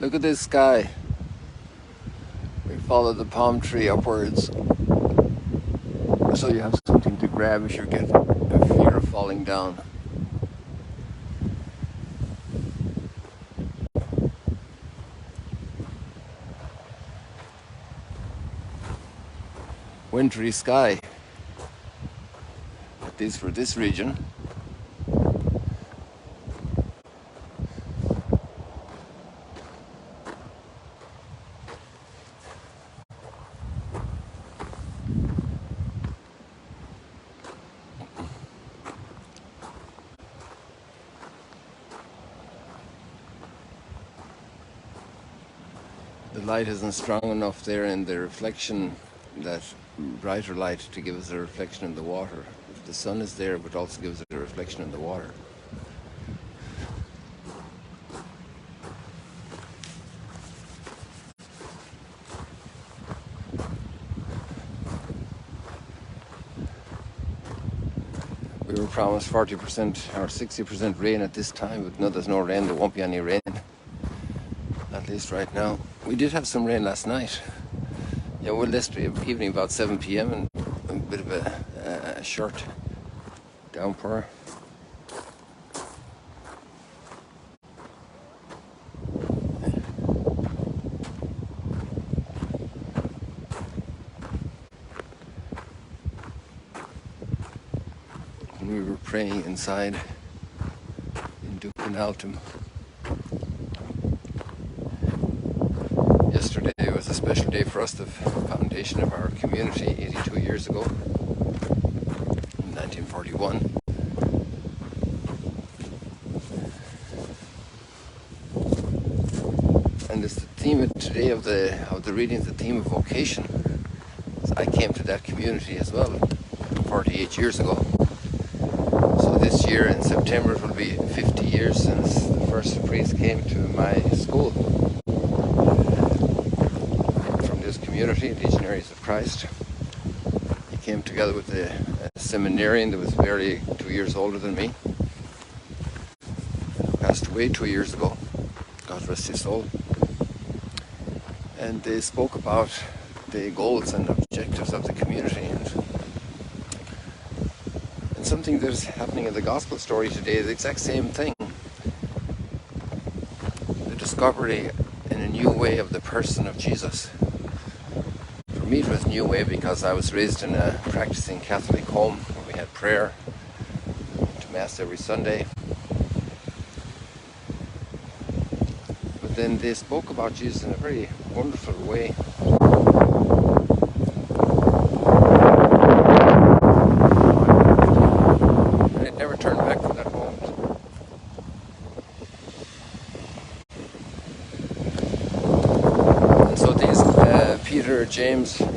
Look at this sky. We follow the palm tree upwards, so you have something to grab if you get a fear of falling down. Wintry sky, at least for this region. The light isn't strong enough there in the reflection, that brighter light, to give us a reflection in the water. The sun is there, but also gives it a reflection in the water. We were promised 40% or 60% rain at this time, but no, there's no rain. There won't be any rain, at least right now. We did have some rain last night. Yeah, well, this evening about 7 p.m. and a bit of a short downpour. And we were praying inside in Dukenaltum. Yesterday was a special day for us, the foundation of our community 82 years ago, in 1941. And it's the theme of today of the reading, the theme of vocation. So I came to that community as well 48 years ago. So this year in September it will be 50 years since the first priest came to my school. Community, Legionaries of Christ. He came together with a seminarian that was barely 2 years older than me. Passed away 2 years ago. God rest his soul. And they spoke about the goals and objectives of the community, and something that is happening in the gospel story today is the exact same thing. The discovery in a new way of the person of Jesus. For me it was a new way because I was raised in a practicing Catholic home where we had prayer to Mass every Sunday. But then they spoke about Jesus in a very wonderful way. And it never turned back from that moment. And so these Peter, James, John,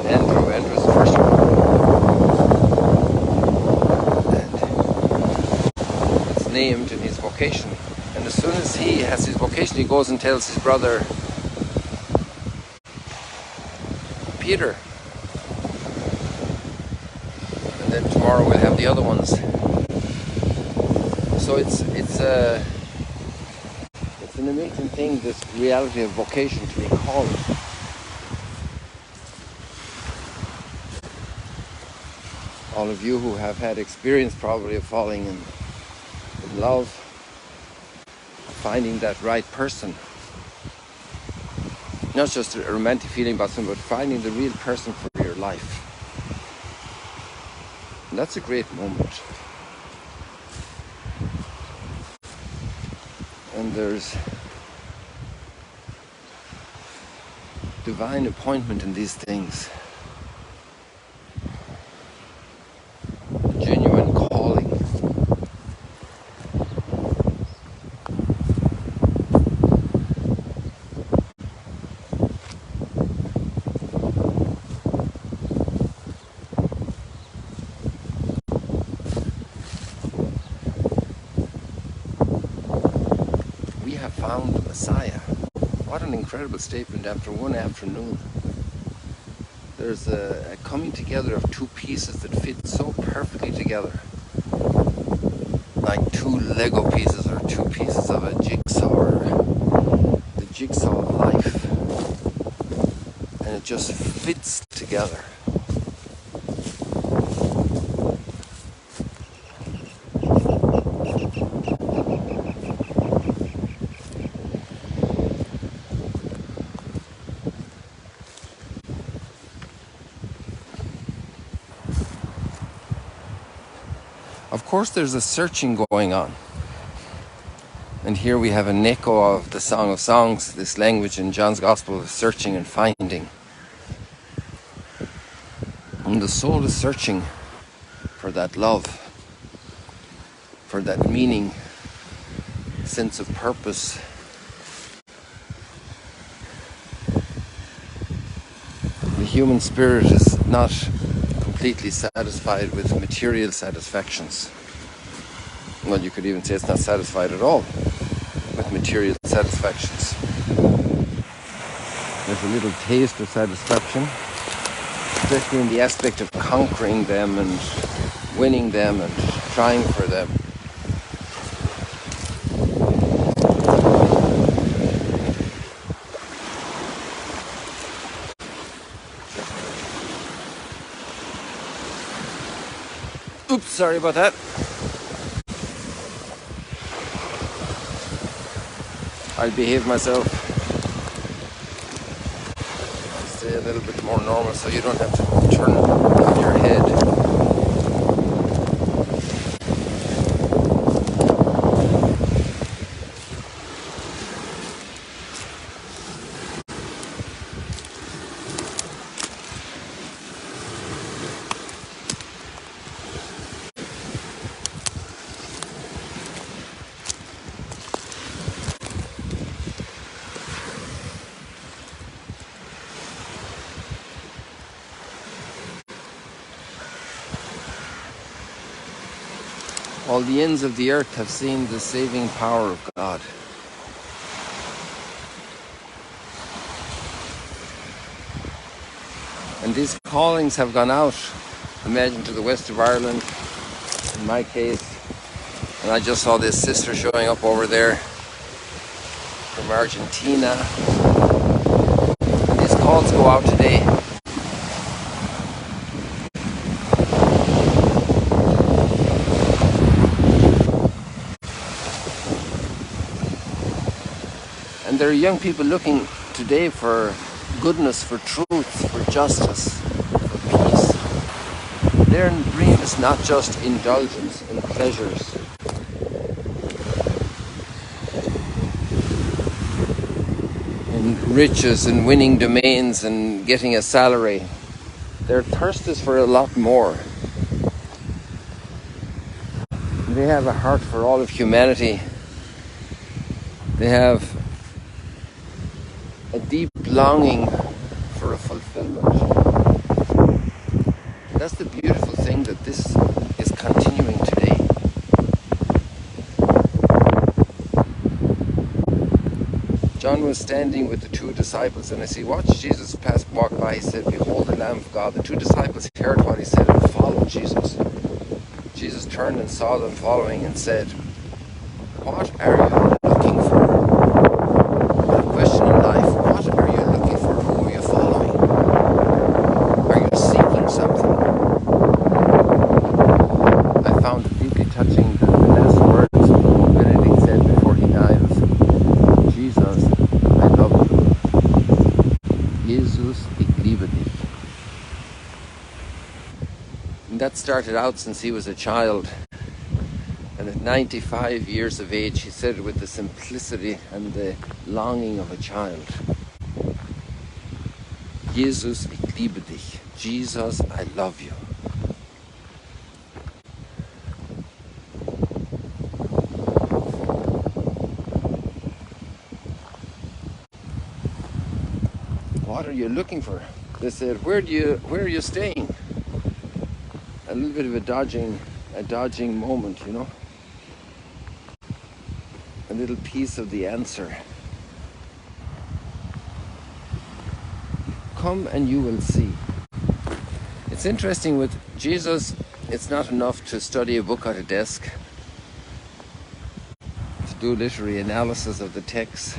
Andrew's the first one. And it's named in his vocation. And as soon as he has his vocation, he goes and tells his brother Peter. And then tomorrow we'll have the other ones. So it's an amazing thing, this reality of vocation, to be called. All of you who have had experience probably of falling in love, finding that right person. Not just a romantic feeling about someone, but finding the real person for your life. And that's a great moment. And there's divine appointment in these things. Genuine calling. We have found the Messiah. What an incredible statement after one afternoon. There's a coming together of two pieces that fit so perfectly together. like two Lego pieces or two pieces of a jigsaw, or the jigsaw of life, and it just fits together. Of course, there's a searching going on. And here we have an echo of the Song of Songs, this language in John's Gospel of searching and finding. And the soul is searching for that love, for that meaning, sense of purpose. The human spirit is not completely satisfied with material satisfactions. Well, you could even say it's not satisfied at all with material satisfactions. There's a little taste of satisfaction, especially in the aspect of conquering them and winning them and trying for them. Oops, sorry about that. I'll behave myself. Stay a little bit more normal so you don't have to turn on your head. All the ends of the earth have seen the saving power of God. And these callings have gone out, imagine, to the west of Ireland, in my case. And I just saw this sister showing up over there from Argentina. And these calls go out today. And there are young people looking today for goodness, for truth, for justice, for peace. Their dream is not just indulgence in pleasures. In riches and winning domains and getting a salary. Their thirst is for a lot more. They have a heart for all of humanity. They have a deep longing for a fulfillment. That's the beautiful thing, that this is continuing today. John was standing with the two disciples, and as he watched Jesus walk by, he said, "Behold the Lamb of God." The two disciples heard what he said and followed Jesus. Jesus turned and saw them following and said, "What are you looking for?" A question in life: what are you looking for? Who are you following? Are you seeking something? I found it deeply touching the last words Benedict said before he died. "Jesus, I love you. Jesus, ich liebe dich." And that started out since he was a child. And at 95 years of age, he said it with the simplicity and the longing of a child. Jesus, ich liebe dich. Jesus, I love you. What are you looking for? They said, where are you staying? A little bit of a dodging moment, you know. A little piece of the answer. Come and you will see. It's interesting with Jesus, it's not enough to study a book at a desk. do literary analysis of the text,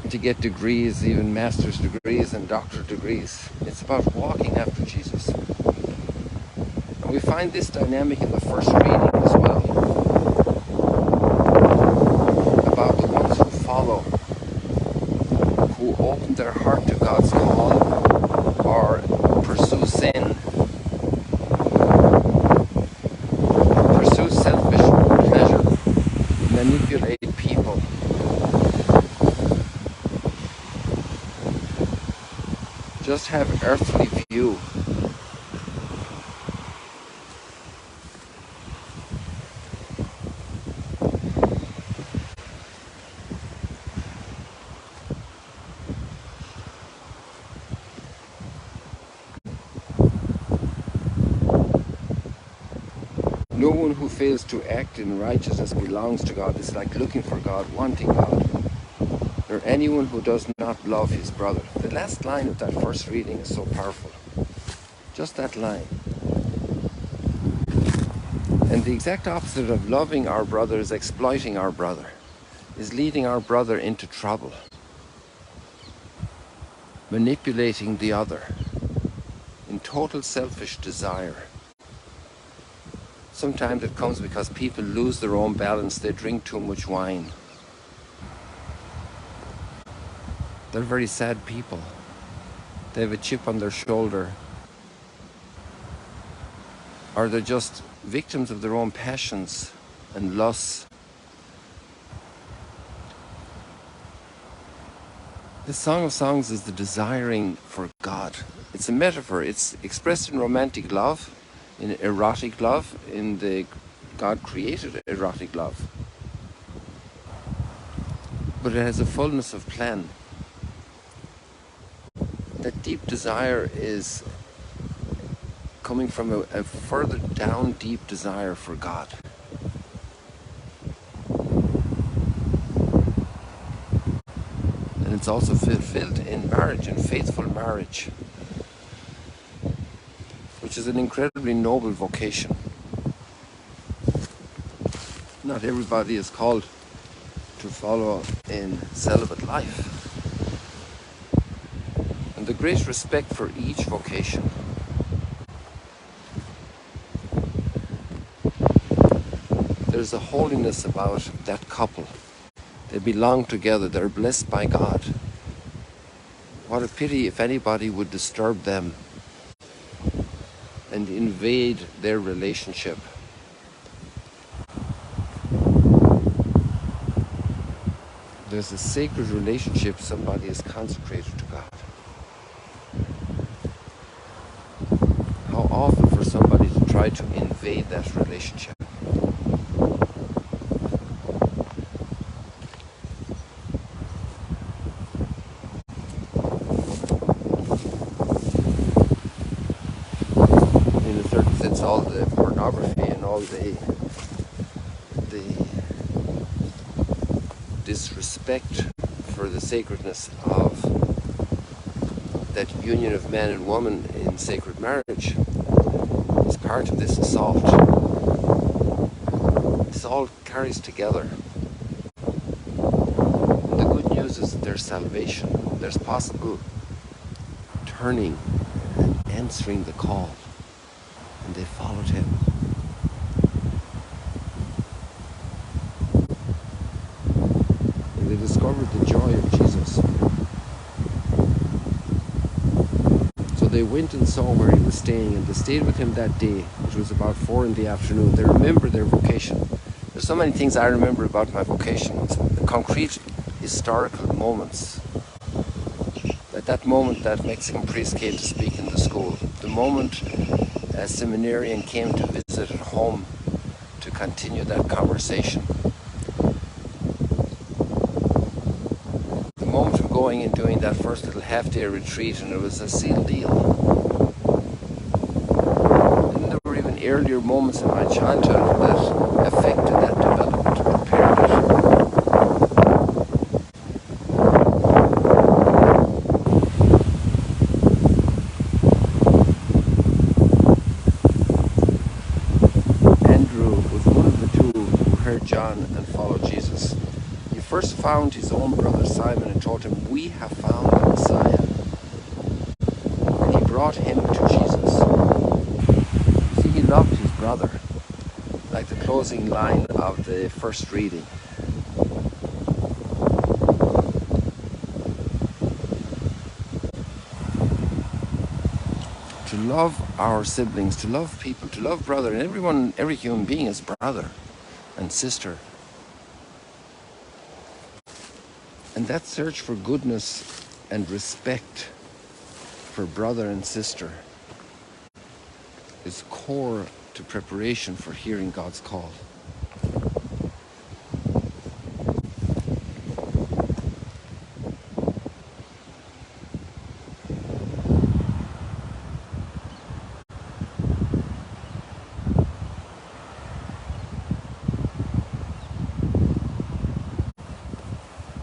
to get degrees, even master's degrees and doctorate degrees. It's about walking after Jesus. And we find this dynamic in the first reading as well, about the ones who follow, who open their heart to God's call or pursue sin, pursue selfish pleasure, manipulate people. Just have earthly view. No one who fails to act in righteousness belongs to God. It's like looking for God, wanting God. Or anyone who does not love his brother. The last line of that first reading is so powerful. Just that line. And the exact opposite of loving our brother is exploiting our brother, is leading our brother into trouble, manipulating the other in total selfish desire. Sometimes it comes because people lose their own balance, they drink too much wine. They're very sad people. They have a chip on their shoulder. Or they're just victims of their own passions and lusts. The Song of Songs is the desiring for God. It's a metaphor. It's expressed in romantic love, in erotic love, in the God created erotic love. But it has a fullness of plan. That deep desire is coming from a further down deep desire for God. And it's also fulfilled in marriage, in faithful marriage, which is an incredibly noble vocation. Not everybody is called to follow in celibate life. And the great respect for each vocation. There's a holiness about that couple. They belong together. They're blessed by God. What a pity if anybody would disturb them and invade their relationship. There's a sacred relationship. Somebody is consecrated to God. How often for somebody to try to invade that relationship? In a certain sense, all the pornography and all the disrespect for the sacredness of that union of man and woman in sacred marriage is part of this assault. This all carries together. And the good news is that there's salvation. There's possible turning and answering the call. And they followed him. And they discovered the joy of Jesus. So they went and saw where he was staying, and they stayed with him that day. It was about 4 p.m. They remember their vocation. There's so many things I remember about my vocation. Concrete historical moments. At that moment that Mexican priest came to speak in the school. The moment a seminarian came to visit at home to continue that conversation. The moment of going and doing that first little half-day retreat, and it was a sealed deal. And there were even earlier moments in my childhood that affected that development, prepared it. first found his own brother Simon and told him, "We have found the Messiah." And he brought him to Jesus. See, he loved his brother, like the closing line of the first reading. To love our siblings, to love people, to love brother, and everyone, every human being is brother and sister. And that search for goodness and respect for brother and sister is core to preparation for hearing God's call.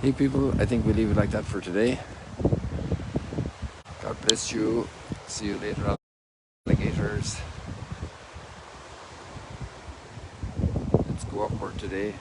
Hey people, I think we'll leave it like that for today. God bless you. See you later on, alligators. Let's go upward today.